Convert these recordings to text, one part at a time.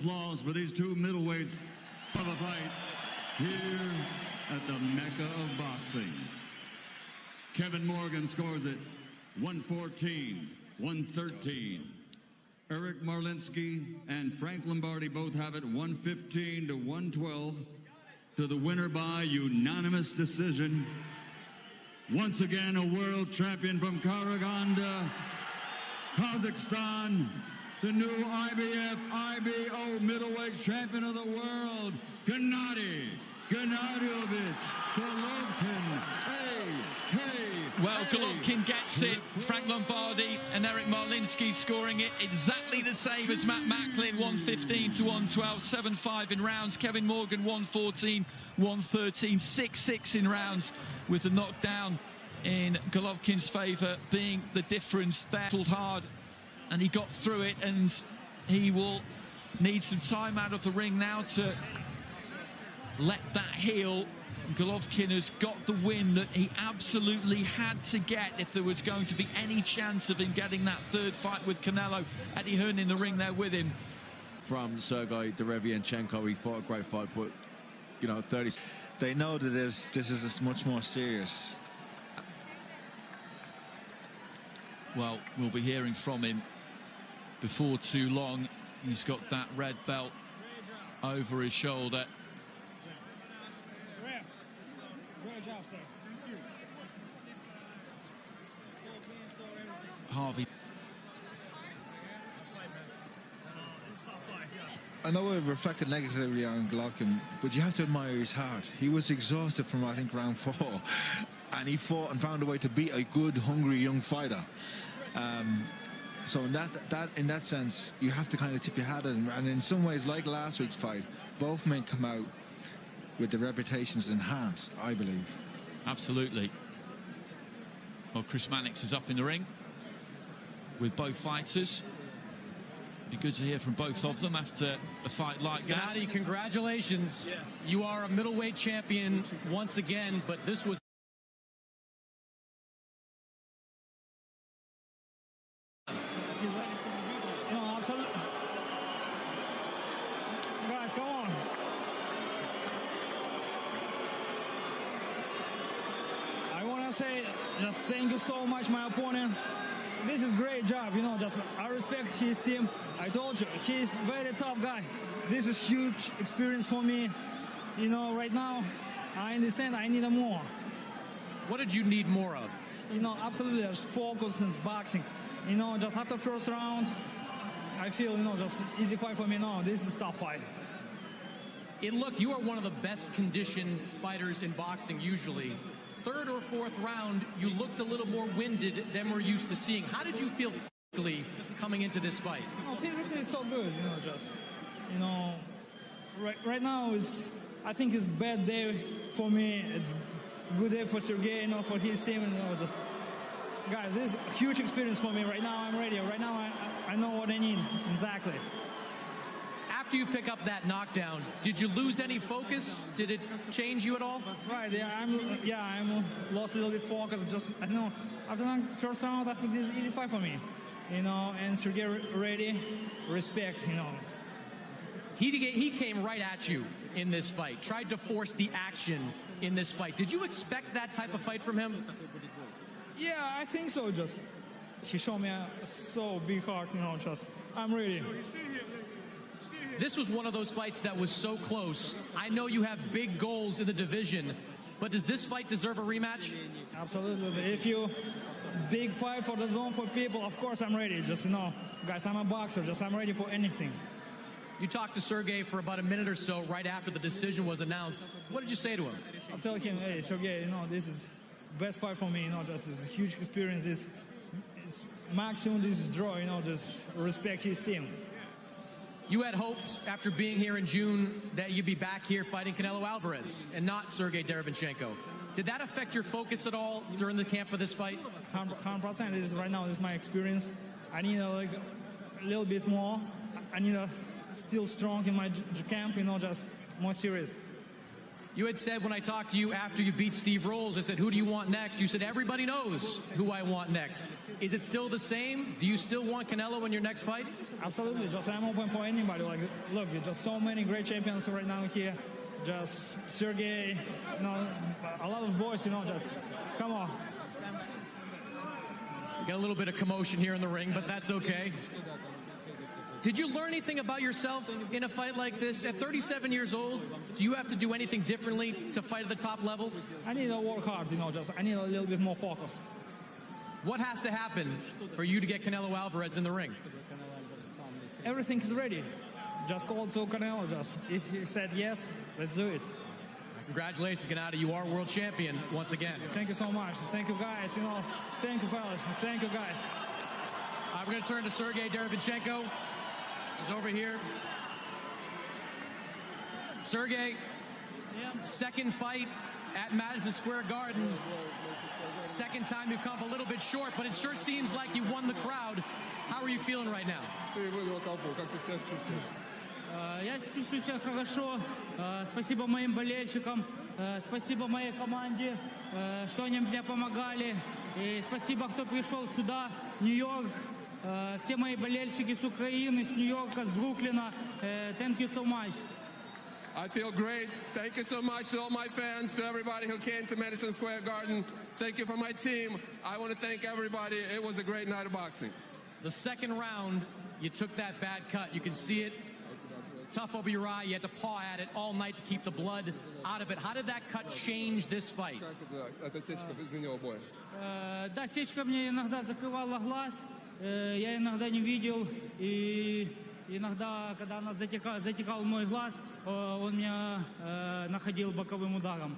applause for these two middleweights of a fight here at the Mecca of boxing. Kevin Morgan scores it 114-113. Eric Marlinsky and Frank Lombardi both have it 115-112 to the winner by unanimous decision. Once again, a world champion from Karaganda, Kazakhstan, the new IBF IBO middleweight champion of the world, Gennadiyevich Головкin. Well, Головkin gets it. Frank Lombardi and Eric Marlinsky scoring it exactly the same as Matt Macklin, 115-112, 7-5 in rounds. Kevin Morgan, 114-113, 6-6 in rounds, with the knockdown in Golovkin's favour being the difference there. Hard, and he got through it, and he will need some time out of the ring now to let that heal. Головkin has got the win that he absolutely had to get if there was going to be any chance of him getting that third fight with Canelo. Eddie Hearn in the ring there with him. From Sергey Derivianchenko, he fought a great fight, but, you know, 30... They know that this is much more serious. Well, we'll be hearing from him before too long. He's got that red belt over his shoulder. Great job, sir. Thank you. Harvey. I know it reflected negatively on Головkin, but you have to admire his heart. He was exhausted from, I think, round 4, and he fought and found a way to beat a good, hungry young fighter. So in that sense, you have to kind of tip your hat at him. And in some ways, like last week's fight, both men come out with their reputations enhanced, I believe. Absolutely. Well, Chris Mannix is up in the ring with both fighters. Be good to hear from both of them after a fight like that. Gennady, congratulations. Yes. You are a middleweight champion once again, but this was... No, absolutely. Guys, come on. I want to say just thank you so much, my opponent. This is great job, you know, just I respect his team. I told you, he's very tough guy. This is huge experience for me. You know, right now, I understand I need more. What did you need more of? You know, absolutely, just focus in boxing. You know, just after first round, I feel, you know, just easy fight for me. No, this is tough fight. And look, you are one of the best conditioned fighters in boxing usually. Third or fourth round, you looked a little more winded than we're used to seeing. How did you feel physically coming into this fight? No, physically it's so good, you know, just, you know, right now I think it's bad day for me. It's good day for Sergey, you know, for his team, you know, just, guys, this is a huge experience for me. Right now I'm ready. Right now I know what I need, exactly. After you pick up that knockdown, did you lose any focus? Did it change you at all? Right, yeah, I'm lost a little bit focus. Just, I don't know, after the first round, I think this is easy fight for me. You know, and Sergey ready, respect, you know. He came right at you in this fight, tried to force the action in this fight. Did you expect that type of fight from him? Yeah, I think so. Just, he showed me a so big heart, you know, just, I'm ready. This was one of those fights that was so close. I know you have big goals in the division, but does this fight deserve a rematch? Absolutely. If you big fight for the zone for people, of course I'm ready. Just, you know, guys, I'm a boxer. Just, I'm ready for anything. You talked to Sergey for about a minute or so right after the decision was announced. What did you say to him? I tell him, hey, Sergey, you know, this is best fight for me. You know, just this huge experience. It's maximum. This is draw. You know, just respect his team. You had hopes after being here in June that you'd be back here fighting Canelo Alvarez and not Sергey Derivianchenko. Did that affect your focus at all during the camp for this fight? 100%. Right now, this is my experience. I need like a little bit more. I need to still strong in my camp, you know, just more serious. You had said when I talked to you after you beat Steve Rolls, I said, who do you want next? You said, everybody knows who I want next. Is it still the same? Do you still want Canelo in your next fight? Absolutely. Just I'm open for anybody. Like, look, there's just so many great champions right now here. Just Sergey, you know, a lot of boys, you know, just come on. We got a little bit of commotion here in the ring, but that's okay. Did you learn anything about yourself in a fight like this? At 37 years old, do you have to do anything differently to fight at the top level? I need to work hard, you know, just I need a little bit more focus. What has to happen for you to get Canelo Alvarez in the ring? Everything is ready. Just call to Canelo, just if he said yes, let's do it. Congratulations, Gennady. You are world champion once again. Thank you so much. Thank you, guys. You know, thank you, fellas. Thank you, guys. We're going to turn to Sергey Derivanchenko. He's over here. Sergey, second fight at Madison Square Garden. Second time you've come up a little bit short, but it sure seems like you won the crowd. How are you feeling right now? Я чувствую себя хорошо. Спасибо моим болельщикам, спасибо моей команде, что они мне помогали. И спасибо, кто пришел сюда, Нью-Йорк. Все мои болельщики с Украины, с Нью-Йорка, с Бруклина. Thank you so much. I feel great. Thank you so much to all my fans, to everybody who came to Madison Square Garden. Thank you for my team. I want to thank everybody. It was a great night of boxing. The second round, you took that bad cut. You can see it. Tough over your eye. You had to paw at it all night to keep the blood out of it. How did that cut change this fight? Да, сечка мне иногда закрывала глаз. Я иногда не видел. И иногда, когда она затекал мой глаз, он меня находил боковым ударом.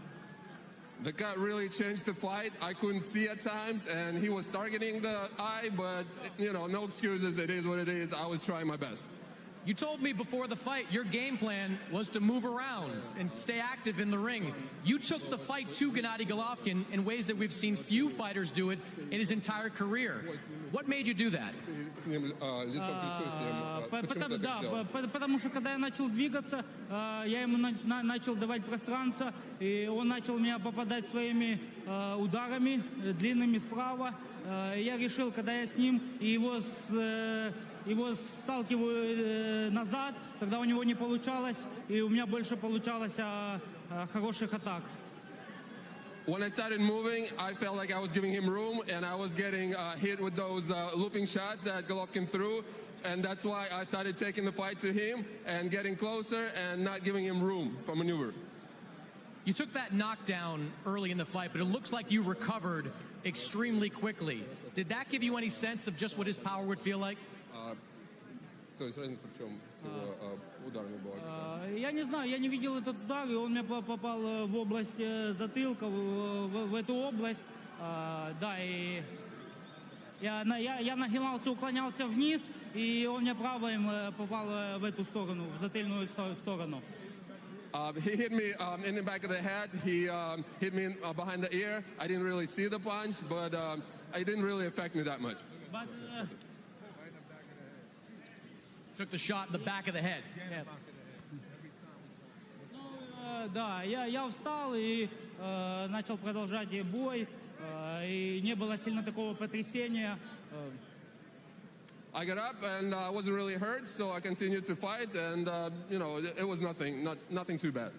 The cut really changed the fight. I couldn't see at times, and he was targeting the eye, but, you know, no excuses. It is what it is. I was trying my best. You told me before the fight your game plan was to move around and stay active in the ring. You took the fight to Gennady Головкин in ways that we've seen few fighters do it in his entire career. What made you do that? Потому что когда я начал двигаться, я ему начал давать пространство, и он начал меня попадать своими ударами, длинными справа. Я решил, когда я с ним и его сталкиваю назад, тогда у него не получалось, и у меня больше получалось хороших атак. When I started moving, I felt like I was giving him room, and I was getting hit with those looping shots that Головкин threw, and that's why I started taking the fight to him and getting closer and not giving him room for maneuver. You took that knockdown early in the fight, but it looks like you recovered extremely quickly. Did that give you any sense of just what his power would feel like? Я не знаю, я не видел этот удар, и он мне попал в область затылка, в эту область. Да, и я нагибался, уклонялся вниз, и он мне правым попал в эту сторону, в затыльную сторону. He hit me in the back of the head. He hit me behind the ear. I didn't really see the punch, but it didn't really affect me that much. But, Took the shot in the back of the head. Да, я встал и начал продолжать бой, и не было сильно такого потрясения. I got up and I wasn't really hurt, so I continued to fight, and you know, it was nothing too bad.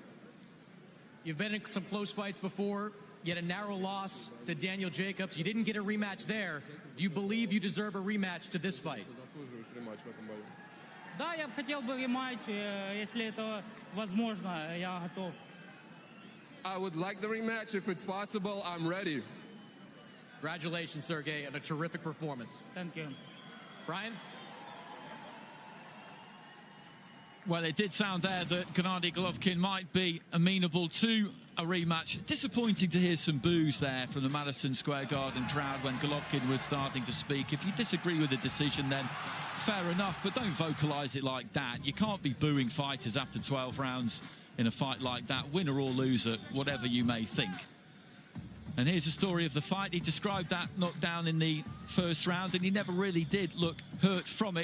You've been in some close fights before. You had a narrow loss to Daniel Jacobs. You didn't get a rematch there. Do you believe you deserve a rematch to this fight? Да, я бы хотел бы рематч, если это возможно, я готов. I would like the rematch if it's possible. I'm ready. Congratulations, Sergey, on a terrific performance. Thank you. Brian? Well, it did sound there that Gennady Головkин might be amenable to a rematch. Disappointing to hear some boos there from the Madison Square Garden crowd when Головkин was starting to speak. If you disagree with the decision, then fair enough, but don't vocalise it like that. You can't be booing fighters after 12 rounds in a fight like that, winner or loser, whatever you may think. And here's the story of the fight. He described that knockdown in the first round, and he never really did look hurt from it.